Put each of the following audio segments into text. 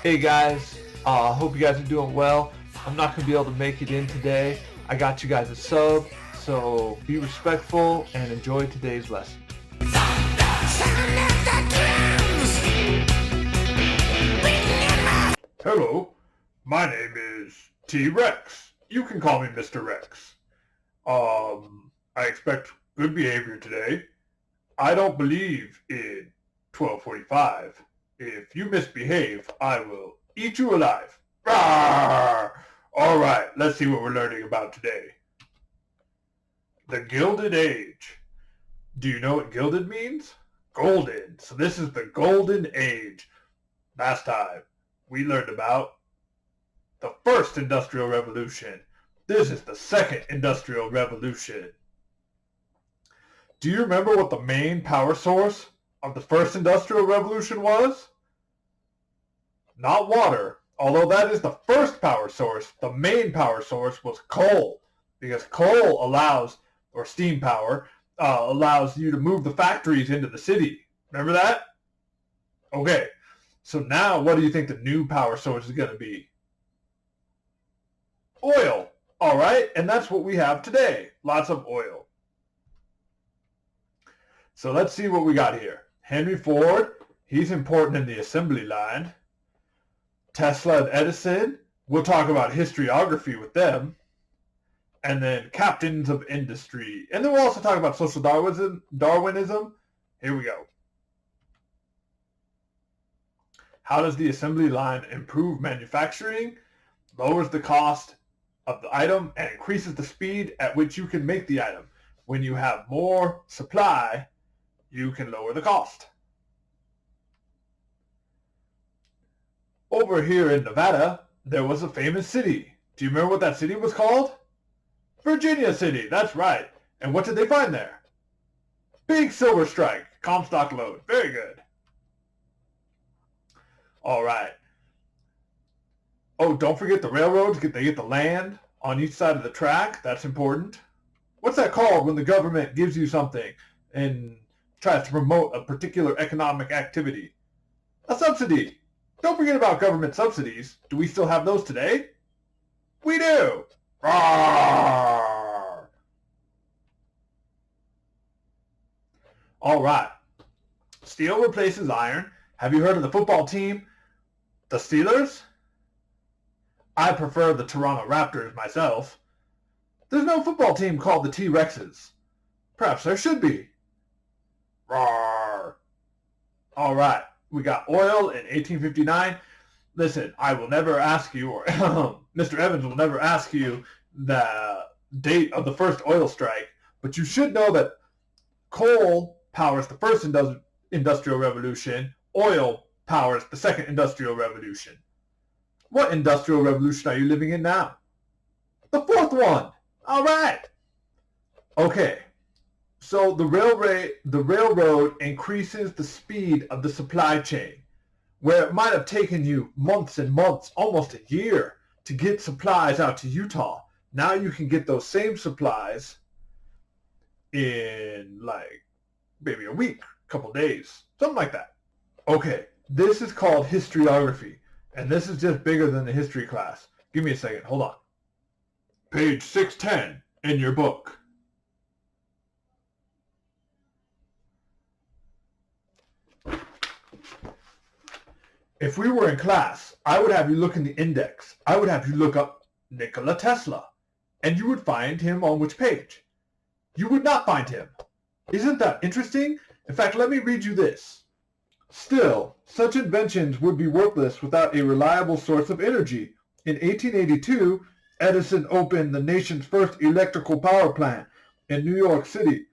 Hey guys, hope you guys are doing well. I'm not going to be able to make it in today. I got you guys a sub, so be respectful and enjoy today's lesson. Hello, my name is T-Rex. You can call me Mr. Rex. I expect good behavior today. I don't believe in 1245. If you misbehave, I will eat you alive. Rawr! All right, let's see what we're learning about today. The Gilded Age. Do you know what gilded means? Golden. So this is the Golden Age. Last time, we learned about the first Industrial Revolution. This is the second Industrial Revolution. Do you remember what the main power source of the first Industrial Revolution was? Not water. Although that is the first power source, the main power source was coal. Because coal allows, or steam power, allows you to move the factories into the city. Remember that? Okay. So now what do you think the new power source is going to be? Oil. All right. And that's what we have today. Lots of oil. So let's see what we got here. Henry Ford. He's important in the assembly line. Tesla and Edison. We'll talk about historiography with them. And then captains of industry. And then we'll also talk about social Darwinism. Here we go. How does the assembly line improve manufacturing? Lowers the cost of the item and increases the speed at which you can make the item. When you have more supply, you can lower the cost. Over here in Nevada, there was a famous city. Do you remember what that city was called? Virginia City, that's right. And what did they find there? Big silver strike, Comstock lode. Very good. All right. Oh, don't forget the railroads. They get the land on each side of the track. That's important. What's that called when the government gives you something and tries to promote a particular economic activity? A subsidy. Don't forget about government subsidies. Do we still have those today? We do. Rawr! All right. Steel replaces iron. Have you heard of the football team, the Steelers? I prefer the Toronto Raptors myself. There's no football team called the T-Rexes. Perhaps there should be. Rawr. All right. We got oil in 1859. Listen, I will never ask you, or Mr. Evans will never ask you the date of the first oil strike, but you should know that coal powers the first industrial revolution, oil powers the second industrial revolution. What industrial revolution are you living in now? The fourth one. All right. Okay. So the railroad increases the speed of the supply chain. Where it might have taken you months and months, almost a year, to get supplies out to Utah. Now you can get those same supplies in like maybe a week, a couple days, something like that. Okay, this is called historiography, and this is just bigger than the history class. Give me a second, hold on. Page 610 in your book. If we were in class, I would have you look in the index. I would have you look up Nikola Tesla, and you would find him on which page? You would not find him. Isn't that interesting? In fact, let me read you this. Still, such inventions would be worthless without a reliable source of energy. In 1882, Edison opened the nation's first electrical power plant in New York City.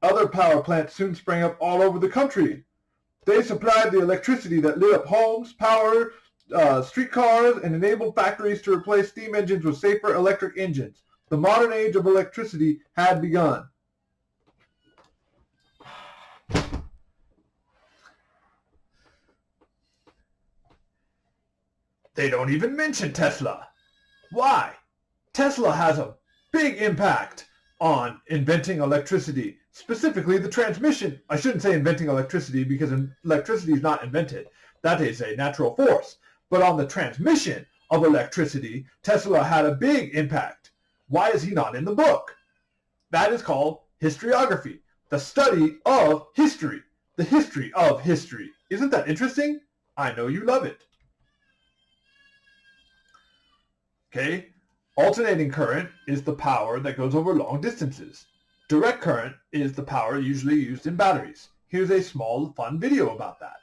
Other power plants soon sprang up all over the country. They supplied the electricity that lit up homes, powered streetcars, and enabled factories to replace steam engines with safer electric engines. The modern age of electricity had begun. They don't even mention Tesla. Why? Tesla has a big impact on inventing electricity, specifically the transmission. I shouldn't say inventing electricity because electricity is not invented. That is a natural force. But on the transmission of electricity, Tesla had a big impact. Why is he not in the book? That is called historiography, the study of history, the history of history. Isn't that interesting? I know you love it. Okay, alternating current is the power that goes over long distances. Direct current is the power usually used in batteries. Here's a small, fun video about that.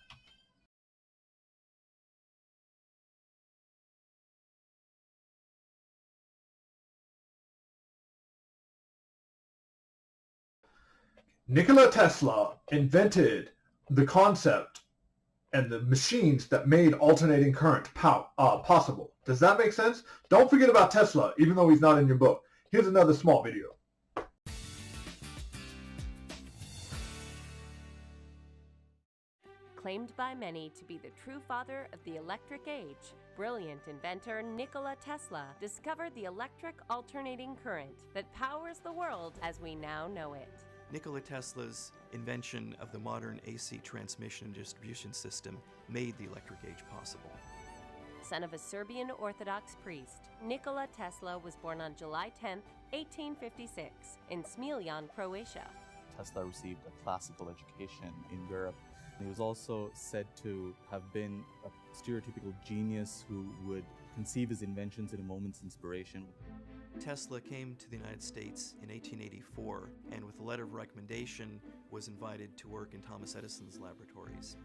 Nikola Tesla invented the concept and the machines that made alternating current possible. Does that make sense? Don't forget about Tesla, even though he's not in your book. Here's another small video. Claimed by many to be the true father of the electric age, brilliant inventor Nikola Tesla discovered the electric alternating current that powers the world as we now know it. Nikola Tesla's invention of the modern AC transmission and distribution system made the electric age possible. Son of a Serbian Orthodox priest, Nikola Tesla was born on July 10, 1856, in Smiljan, Croatia. Tesla received a classical education in Europe. He was also said to have been a stereotypical genius who would conceive his inventions in a moment's inspiration. Tesla came to the United States in 1884 and with a letter of recommendation was invited to work in Thomas Edison's laboratories.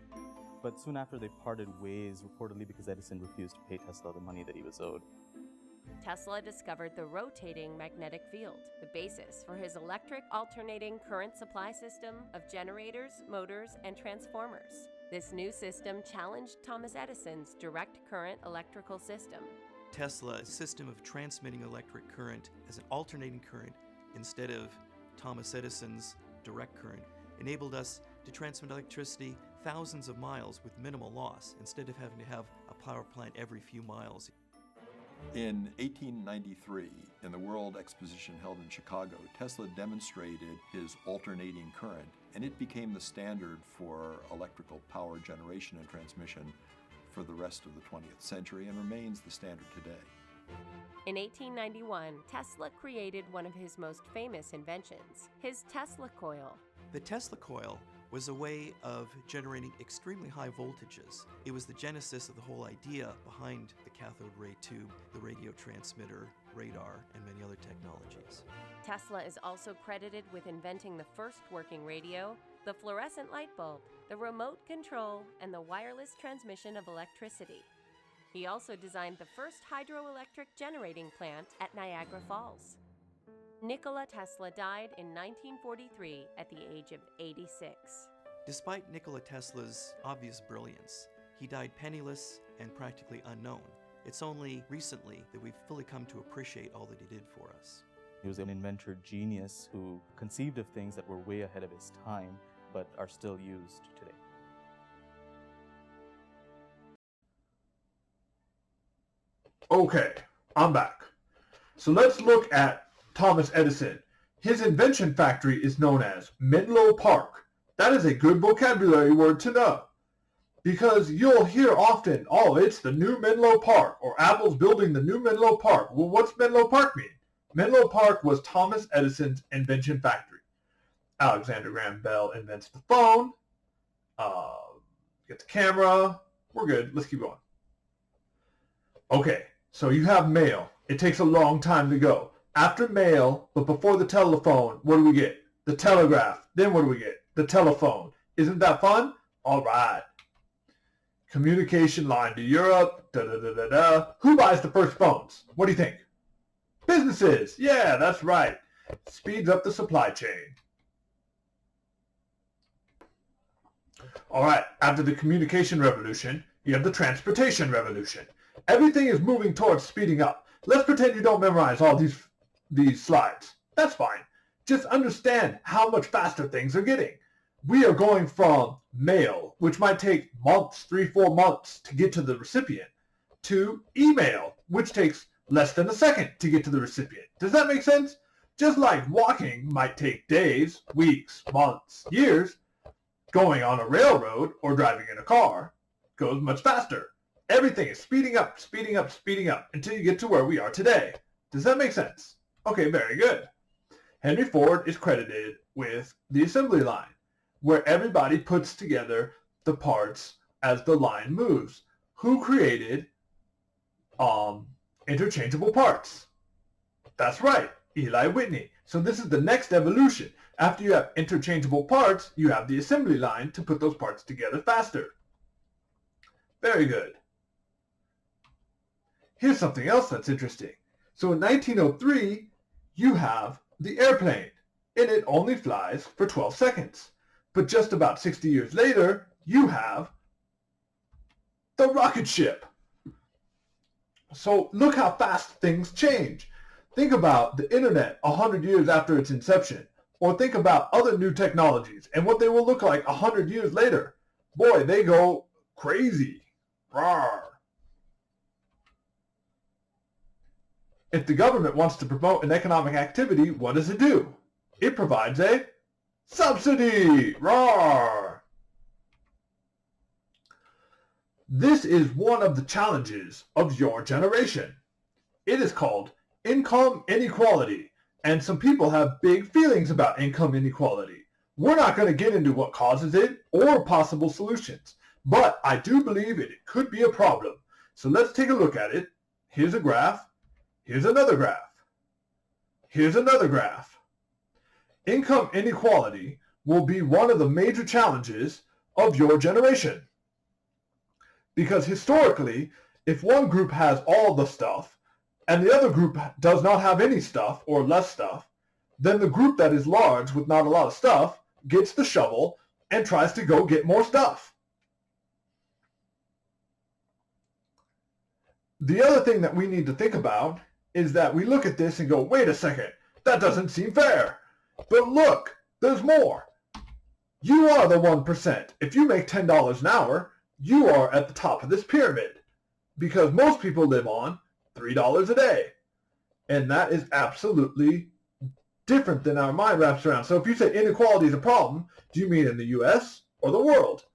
But soon after they parted ways, reportedly because Edison refused to pay Tesla the money that he was owed. Tesla discovered the rotating magnetic field, the basis for his electric alternating current supply system of generators, motors, and transformers. This new system challenged Thomas Edison's direct current electrical system. Tesla's system of transmitting electric current as an alternating current instead of Thomas Edison's direct current enabled us to transmit electricity thousands of miles with minimal loss instead of having to have a power plant every few miles. In 1893, in the World Exposition held in Chicago, Tesla demonstrated his alternating current, and it became the standard for electrical power generation and transmission for the rest of the 20th century and remains the standard today. In 1891, Tesla created one of his most famous inventions, his Tesla coil. The Tesla coil was a way of generating extremely high voltages. It was the genesis of the whole idea behind the cathode ray tube, the radio transmitter, radar, and many other technologies. Tesla is also credited with inventing the first working radio, the fluorescent light bulb, the remote control, and the wireless transmission of electricity. He also designed the first hydroelectric generating plant at Niagara Falls. Nikola Tesla died in 1943 at the age of 86. Despite Nikola Tesla's obvious brilliance, he died penniless and practically unknown. It's only recently that we've fully come to appreciate all that he did for us. He was an inventor genius who conceived of things that were way ahead of his time, but are still used today. Okay, I'm back. So let's look at Thomas Edison. His invention factory is known as Menlo Park. That is a good vocabulary word to know, because you'll hear often, oh, it's the new Menlo Park, or Apple's building the new Menlo Park. Well, what's Menlo Park mean? Menlo Park was Thomas Edison's invention factory. Alexander Graham Bell invents the phone, gets the camera. We're good. Let's keep going. Okay, so you have mail. It takes a long time to go. After mail, but before the telephone, what do we get? The telegraph. Then what do we get? The telephone. Isn't that fun? All right. Communication line to Europe. Da-da-da-da-da. Who buys the first phones? What do you think? Businesses. Yeah, that's right. Speeds up the supply chain. All right. After the communication revolution, you have the transportation revolution. Everything is moving towards speeding up. Let's pretend you don't memorize all these slides. That's fine. Just understand how much faster things are getting. We are going from mail, which might take months, 3-4 months to get to the recipient, to email, which takes less than a second to get to the recipient. Does that make sense? Just like walking might take days, weeks, months, years, going on a railroad or driving in a car goes much faster. Everything is speeding up, speeding up, speeding up until you get to where we are today. Does that make sense? Okay, very good. Henry Ford is credited with the assembly line, where everybody puts together the parts as the line moves. Who created interchangeable parts? That's right, Eli Whitney. So this is the next evolution. After you have interchangeable parts, you have the assembly line to put those parts together faster. Very good. Here's something else that's interesting. So in 1903, you have the airplane, and it only flies for 12 seconds. But just about 60 years later, you have the rocket ship. So look how fast things change. Think about the internet 100 years after its inception, or think about other new technologies and what they will look like 100 years later. Boy, they go crazy. Rawr. If the government wants to promote an economic activity, what does it do? It provides a subsidy. Rawr. This is one of the challenges of your generation. It is called income inequality, and some people have big feelings about income inequality. We're not going to get into what causes it or possible solutions, but I do believe it could be a problem. So let's take a look at it. Here's a graph. Here's another graph. Here's another graph. Income inequality will be one of the major challenges of your generation. Because historically, if one group has all the stuff and the other group does not have any stuff or less stuff, then the group that is large with not a lot of stuff gets the shovel and tries to go get more stuff. The other thing that we need to think about is that we look at this and go, wait a second, that doesn't seem fair. But look, there's more. You are the 1%. If you make $10 an hour, you are at the top of this pyramid, because most people live on $3 a day. And that is absolutely different than our mind wraps around. So if you say inequality is a problem, do you mean in the US or the world?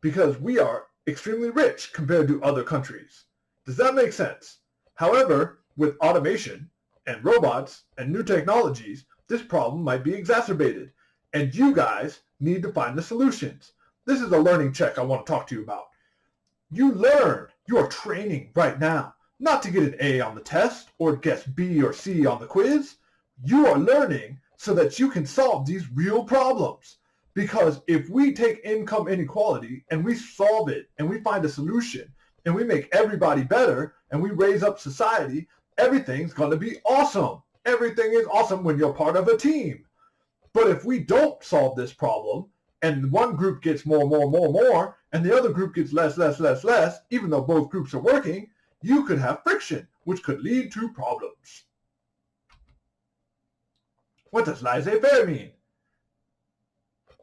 Because we are extremely rich compared to other countries. Does that make sense? However, with automation and robots and new technologies, this problem might be exacerbated. And you guys need to find the solutions. This is a learning check I want to talk to you about. You learn. You are training right now, not to get an A on the test or get B or C on the quiz. You are learning so that you can solve these real problems. Because if we take income inequality and we solve it and we find a solution and we make everybody better and we raise up society, everything's going to be awesome. Everything is awesome when you're part of a team. But if we don't solve this problem, and one group gets more, and the other group gets less, even though both groups are working, you could have friction, which could lead to problems. What does laissez-faire mean?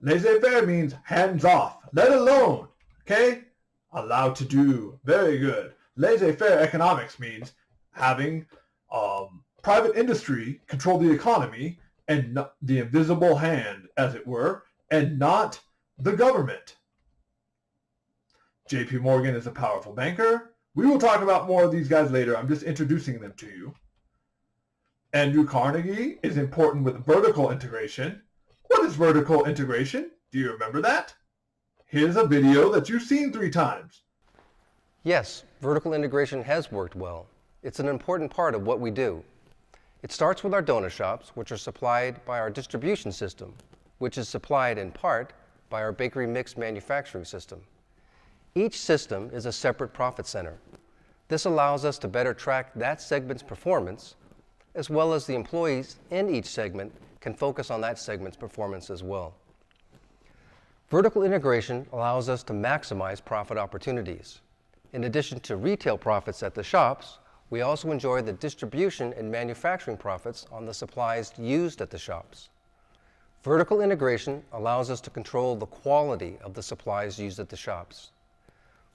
Laissez-faire means hands off, let alone, okay? Allowed to do, very good. Laissez-faire economics means having private industry control the economy and the invisible hand, as it were, and not the government. JP Morgan is a powerful banker. We will talk about more of these guys later. I'm just introducing them to you. Andrew Carnegie is important with vertical integration. What is vertical integration? Do you remember that? Here's a video that you've seen 3 times. Yes, vertical integration has worked well. It's an important part of what we do. It starts with our donor shops, which are supplied by our distribution system, which is supplied in part by our bakery mix manufacturing system. Each system is a separate profit center. This allows us to better track that segment's performance, as well as the employees in each segment can focus on that segment's performance as well. Vertical integration allows us to maximize profit opportunities. In addition to retail profits at the shops, we also enjoy the distribution and manufacturing profits on the supplies used at the shops. Vertical integration allows us to control the quality of the supplies used at the shops.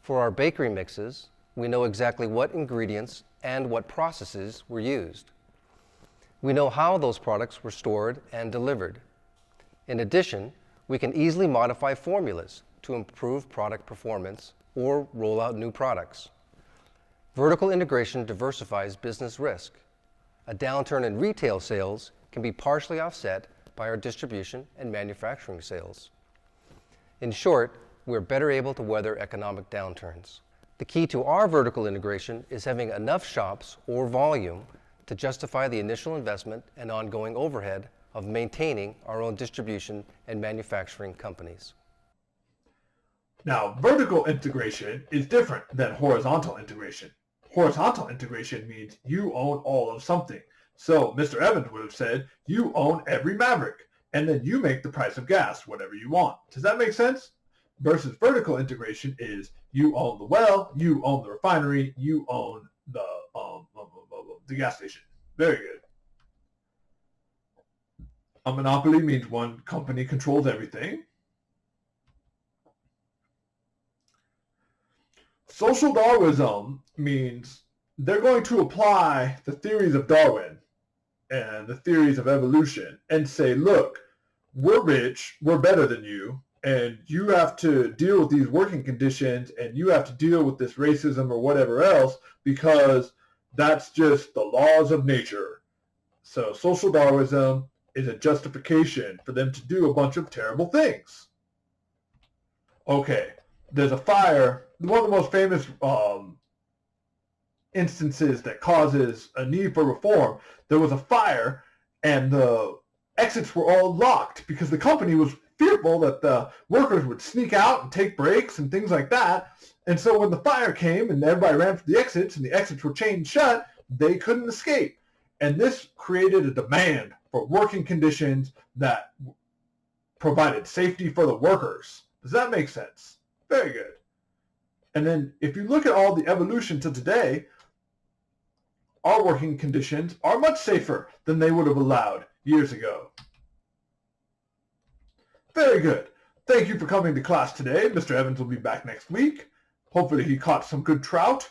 For our bakery mixes, we know exactly what ingredients and what processes were used. We know how those products were stored and delivered. In addition, we can easily modify formulas to improve product performance or roll out new products. Vertical integration diversifies business risk. A downturn in retail sales can be partially offset by our distribution and manufacturing sales. In short, we're better able to weather economic downturns. The key to our vertical integration is having enough shops or volume to justify the initial investment and ongoing overhead of maintaining our own distribution and manufacturing companies. Now, vertical integration is different than horizontal integration. Horizontal integration means you own all of something. So Mr. Evans would have said, you own every Maverick, and then you make the price of gas whatever you want. Does that make sense? Versus vertical integration is you own the well, you own the refinery, you own the gas station. Very good. A monopoly means one company controls everything. Social Darwinism means they're going to apply the theories of Darwin and the theories of evolution and say, look, we're rich, we're better than you, and you have to deal with these working conditions and you have to deal with this racism or whatever else because that's just the laws of nature. So social Darwinism is a justification for them to do a bunch of terrible things. Okay, there's a fire. One of the most famous instances that causes a need for reform, there was a fire and the exits were all locked because the company was fearful that the workers would sneak out and take breaks and things like that. And so when the fire came and everybody ran for the exits and the exits were chained shut, they couldn't escape. And this created a demand for working conditions that provided safety for the workers. Does that make sense? Very good. And then if you look at all the evolution to today, our working conditions are much safer than they would have allowed years ago. Very good. Thank you for coming to class today. Mr. Evans will be back next week. Hopefully he caught some good trout.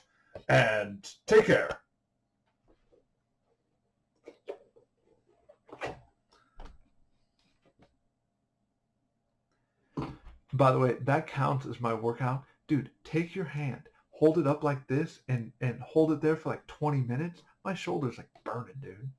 And take care. By the way, that counts as my workout. Dude, take your hand, hold it up like this, and hold it there for like 20 minutes. My shoulder's like burning, dude.